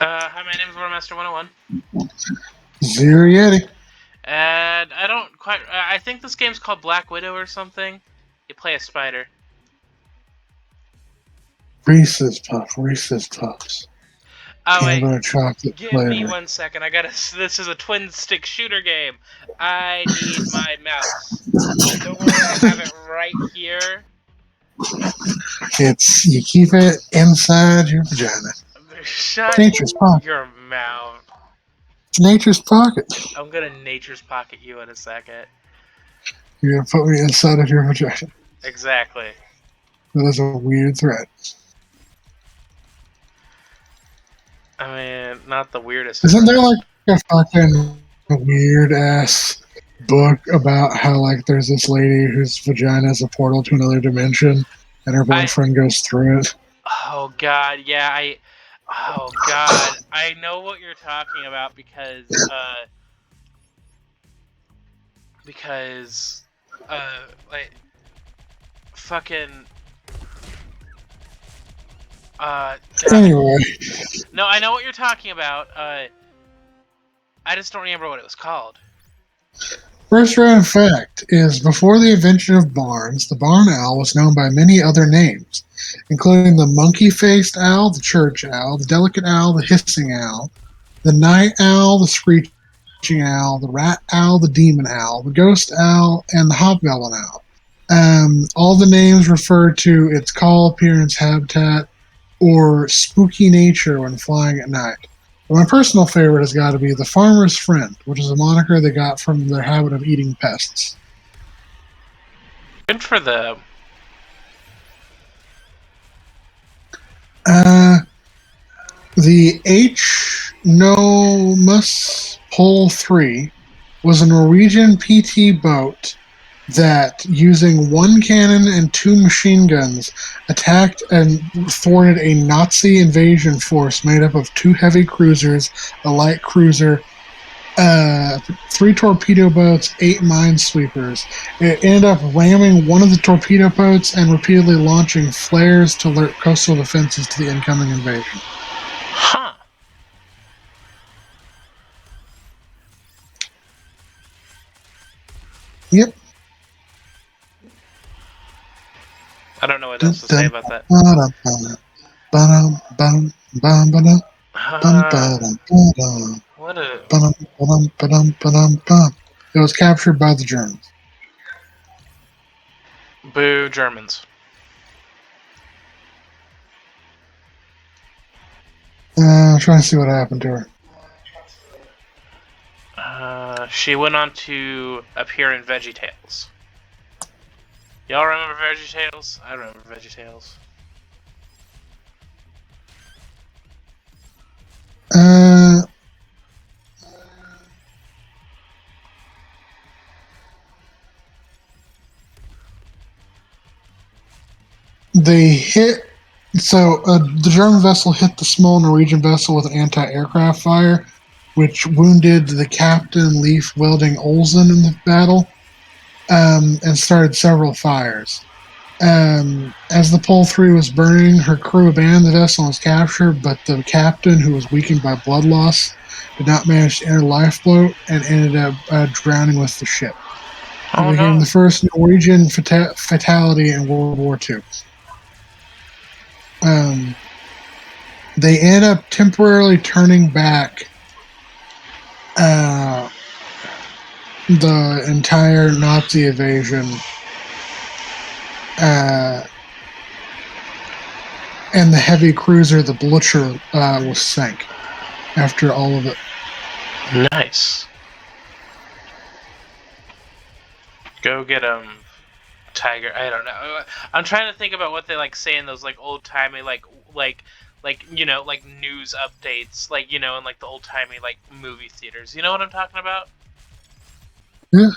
Hi, my name is Warmaster 101. Zero Yeti. And I don't quite... I think this game's called Black Widow or something. You play a spider. Reese's Puffs. Oh, wait. Peanut butter chocolate Give flavor. me 1 second. This is a twin-stick shooter game. I need my mouse. Don't worry, I have it right here. You keep it inside your vagina. Shut Nature's pocket. your mouth. It's nature's pocket. I'm gonna nature's pocket you in a second. You're gonna put me inside of your vagina. Exactly. That is a weird threat. I mean, not the weirdest. Isn't there like a fucking weird ass book about how like there's this lady whose vagina is a portal to another dimension and her boyfriend goes through it? Oh god, yeah, oh god, I know what you're talking about because like fucking god. Anyway. No, I know what you're talking about. I just don't remember what it was called. First random fact is before the invention of barns, the barn owl was known by many other names, including the monkey-faced owl, the church owl, the delicate owl, the hissing owl, the night owl, the screeching owl, the rat owl, the demon owl, the ghost owl, and the hobgoblin owl. All the names refer to its call appearance, habitat, or spooky nature when flying at night. But my personal favorite has got to be the farmer's friend, which is a moniker they got from their habit of eating pests. Good for them. The H-Nomus Pole 3 was a Norwegian PT boat that, using 1 cannon and 2 machine guns, attacked and thwarted a Nazi invasion force made up of 2 heavy cruisers, a light cruiser, 3 torpedo boats, 8 minesweepers. It ended up ramming one of the torpedo boats and repeatedly launching flares to alert coastal defenses to the incoming invasion. Huh. Yep. I don't know what else to say about that. What a... It was captured by the Germans. Boo, Germans. I'm trying to see what happened to her. She went on to appear in VeggieTales. Y'all remember VeggieTales? I remember VeggieTales. They hit. So the German vessel hit the small Norwegian vessel with an anti-aircraft fire, which wounded the captain, Leif Welding Olsen, in the battle, and started several fires. As the Pole 3 was burning, her crew abandoned the vessel and was captured, but the captain, who was weakened by blood loss, did not manage to enter the lifeboat and ended up drowning with the ship. It became the first Norwegian fatality in World War II. They ended up temporarily turning back the entire Nazi invasion, and the heavy cruiser, the Blücher, was sank after all of it. Nice. Go get Tiger. I don't know. I'm trying to think about what they like say in those like old timey like you know, like news updates, like, you know, in like the old timey like movie theaters. You know what I'm talking about? Yeah.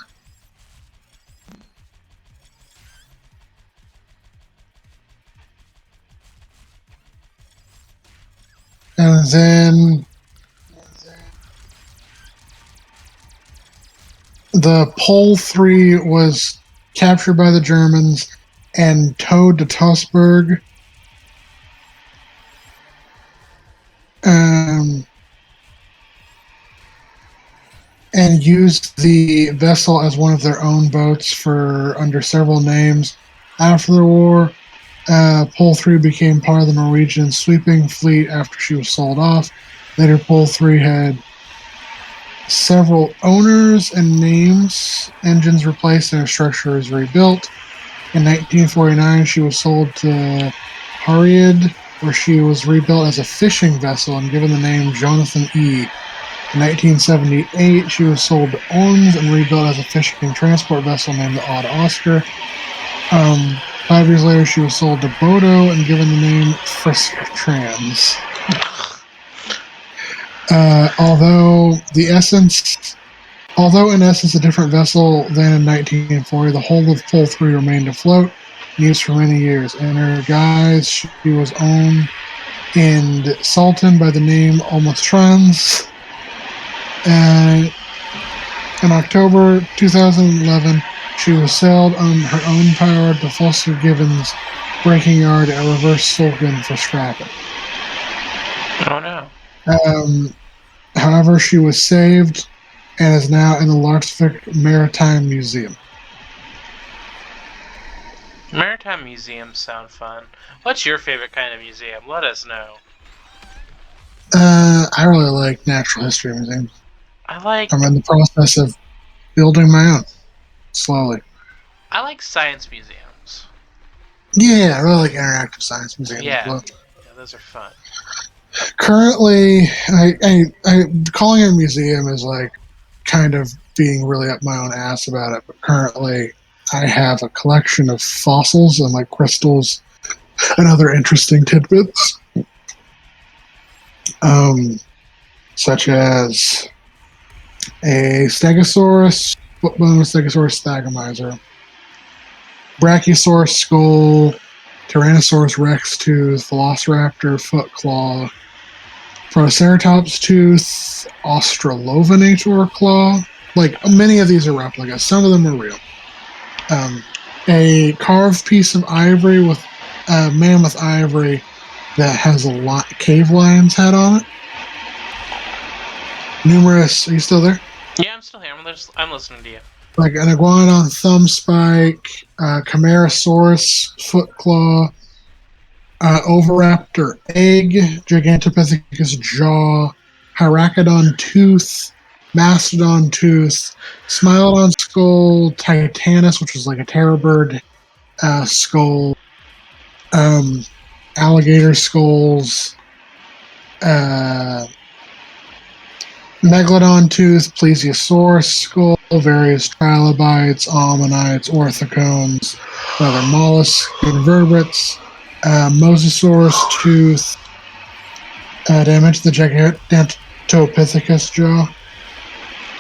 And then the Pole 3 was captured by the Germans and towed to Tosberg. and used the vessel as one of their own boats for under several names. After the war, Pole 3 became part of the Norwegian sweeping fleet after she was sold off. Later, Pole 3 had several owners and names, engines replaced, and her structure was rebuilt. In 1949, she was sold to Harried, where she was rebuilt as a fishing vessel and given the name Jonathan E. In 1978, she was sold to Orms and rebuilt as a fishing transport vessel named the Odd Oscar. 5 years later, she was sold to Bodo and given the name Frisk Trans. Although in essence a different vessel than in 1940, the whole of Pole 3 remained afloat and used for many years. In her guise, she was owned in Salton by the name Almost Trans. In October 2011, she was sailed on her own power to Foster Gibbons breaking yard at Reverse Sulkin for scrapping. Oh no. However, she was saved and is now in the Larksvik Maritime Museum. Maritime museums sound fun. What's your favorite kind of museum? Let us know. I really like natural history museums. I'm in the process of building my own slowly. I like science museums. Yeah, I really like interactive science museums as well. Yeah, those are fun. Currently, calling it a museum is like kind of being really up my own ass about it. But currently, I have a collection of fossils and like crystals and other interesting tidbits, such as a Stegosaurus, footbone Stegosaurus thagomizer, Brachiosaurus skull, Tyrannosaurus rex tooth, Velociraptor foot claw, Protoceratops tooth, Australovenator claw. Like many of these are replicas. Some of them are real. A carved piece of ivory with a mammoth ivory that has a cave lion's head on it. Numerous. Are you still there? Yeah, I'm still here. I'm listening to you. Like an iguanodon thumb spike, Camarasaurus foot claw, Oviraptor egg, Gigantopithecus jaw, Hyrachodon tooth, Mastodon tooth, Smilodon skull, Titanus, which was like a terror bird skull, alligator skulls, Megalodon tooth, Plesiosaurus skull, various trilobites, ammonites, orthocones, other mollusks, invertebrates, Mosasaurus tooth. Did I mention the Gigantopithecus jaw?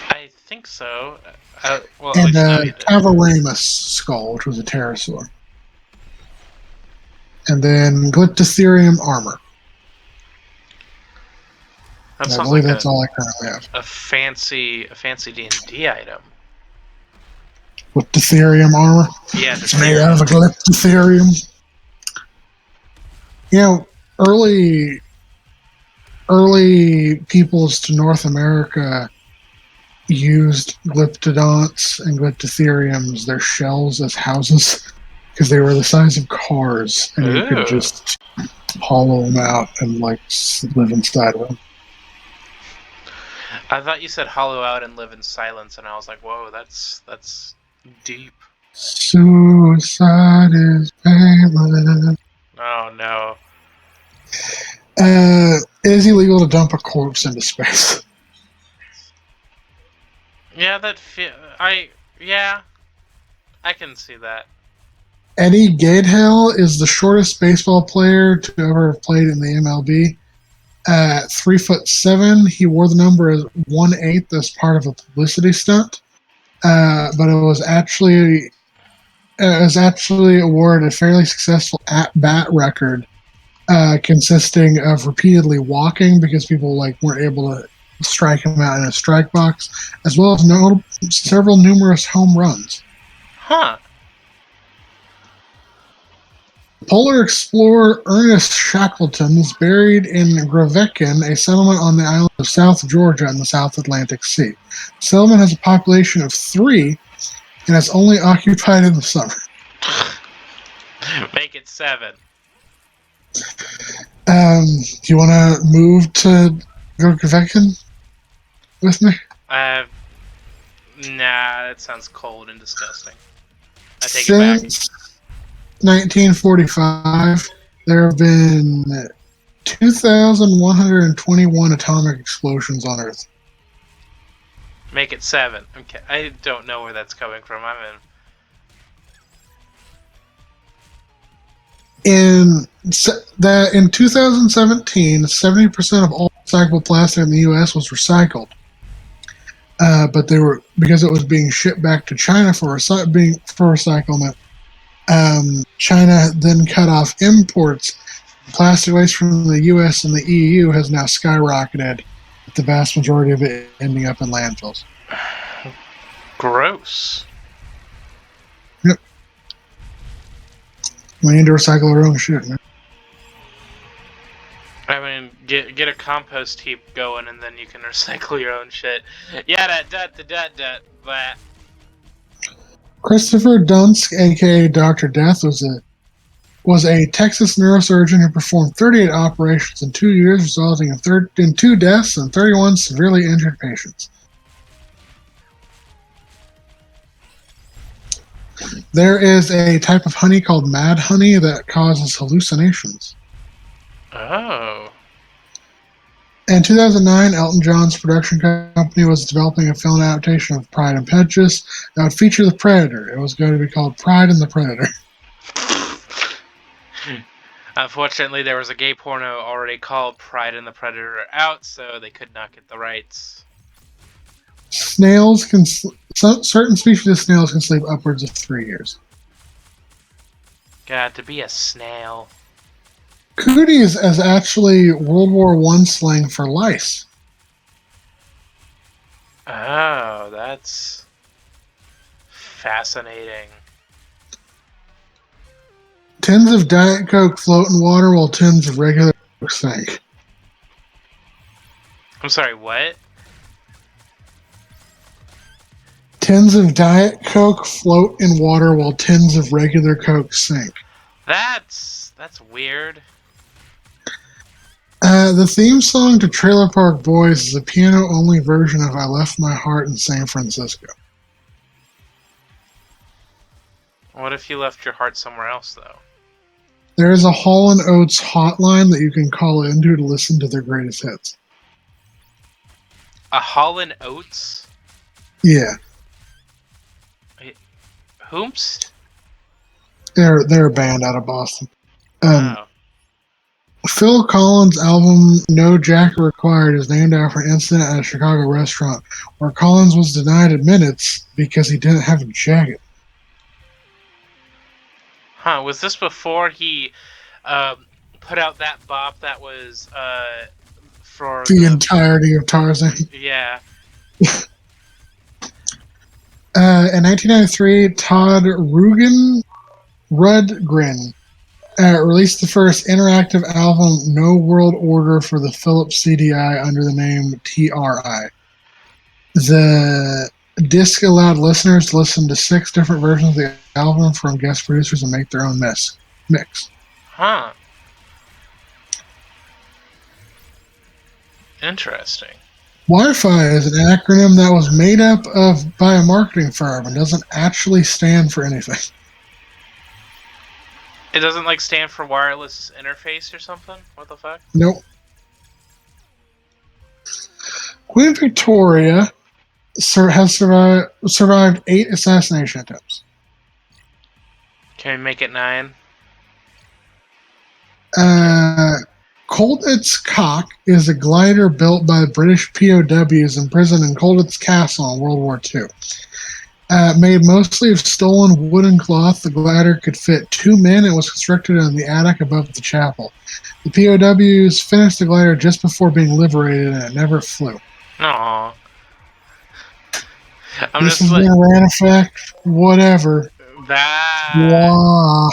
I think so. And Cavaramus skull, which was a pterosaur. And then Glyptotherium armor. That I believe that's all I currently have. A fancy D&D item. Glyptotherium armor? Yeah, it's made out of a Glyptotherium. You know, early peoples to North America used Glyptodonts and Glyptotheriums, their shells, as houses because they were the size of cars, and you could just hollow them out and like live inside of them. I thought you said hollow out and live in silence, and I was like, whoa, that's deep. Suicide is painless. Oh no. It is illegal to dump a corpse into space. Yeah, I can see that. Eddie Gaedhel is the shortest baseball player to ever have played in the MLB. At 3'7", he wore the number as 1/8 as part of a publicity stunt, but it was actually awarded a fairly successful at-bat record, consisting of repeatedly walking because people weren't able to strike him out in a strike box, as well as several numerous home runs. Huh. Polar explorer Ernest Shackleton is buried in Grevekin, a settlement on the island of South Georgia in the South Atlantic Sea. The settlement has a population of 3 and is only occupied in the summer. Make it 7. Do you want to move to go to Grevekin with me? Nah, that sounds cold and disgusting. I take it back. Since 1945, there have been 2,121 atomic explosions on Earth. Make it 7. Okay, I don't know where that's coming from. I'm in. In 2017, 70% of all recyclable plastic in the U.S. was recycled, but they were because it was being shipped back to China for recyclement. China then cut off imports. Plastic waste from the U.S. and the EU has now skyrocketed, with the vast majority of it ending up in landfills. Gross. Yep. We need to recycle our own shit, man. I mean, get a compost heap going, and then you can recycle your own shit. Yeah, that. Christopher Dunsk, aka Dr. Death, was a Texas neurosurgeon who performed 38 operations in 2 years, resulting in 2 deaths and 31 severely injured patients. There is a type of honey called mad honey that causes hallucinations. Oh. In 2009, Elton John's production company was developing a film adaptation of Pride and Prejudice that would feature the Predator. It was going to be called Pride and the Predator. Unfortunately, there was a gay porno already called Pride and the Predator out, so they could not get the rights. Certain species of snails can sleep upwards of 3 years. God, to be a snail. Cooties is actually World War I slang for lice. Oh, that's fascinating. Tins of Diet Coke float in water while tins of regular Coke sink. I'm sorry, what? Tins of Diet Coke float in water while tins of regular Coke sink. That's weird. The theme song to Trailer Park Boys is a piano-only version of I Left My Heart in San Francisco. What if you left your heart somewhere else, though? There is a Hall & Oates hotline that you can call into to listen to their greatest hits. A Hall & Oates? Yeah. Whomst? They're a band out of Boston. Wow. Phil Collins' album No Jacket Required is named after an incident at a Chicago restaurant where Collins was denied admittance because he didn't have a jacket. Huh, was this before he put out that bop that was for The entirety of Tarzan. Yeah. In 1993, Todd Rundgren released the first interactive album, No World Order, for the Philips CDI under the name TRI. The disc allowed listeners to listen to 6 different versions of the album from guest producers and make their own mix. Huh. Interesting. Wi-Fi is an acronym that was made up by a marketing firm and doesn't actually stand for anything. It doesn't like stand for wireless interface or something? What the fuck? Nope. Queen Victoria has survived 8 assassination attempts. Can we make it 9? Colditz Cock is a glider built by British POWs imprisoned in Colditz Castle in World War II. Made mostly of stolen wood and cloth, the glider could fit 2 men and was constructed in the attic above the chapel. The POWs finished the glider just before being liberated, and it never flew. Aww. This has been a Ran Effect, whatever. That. Wow.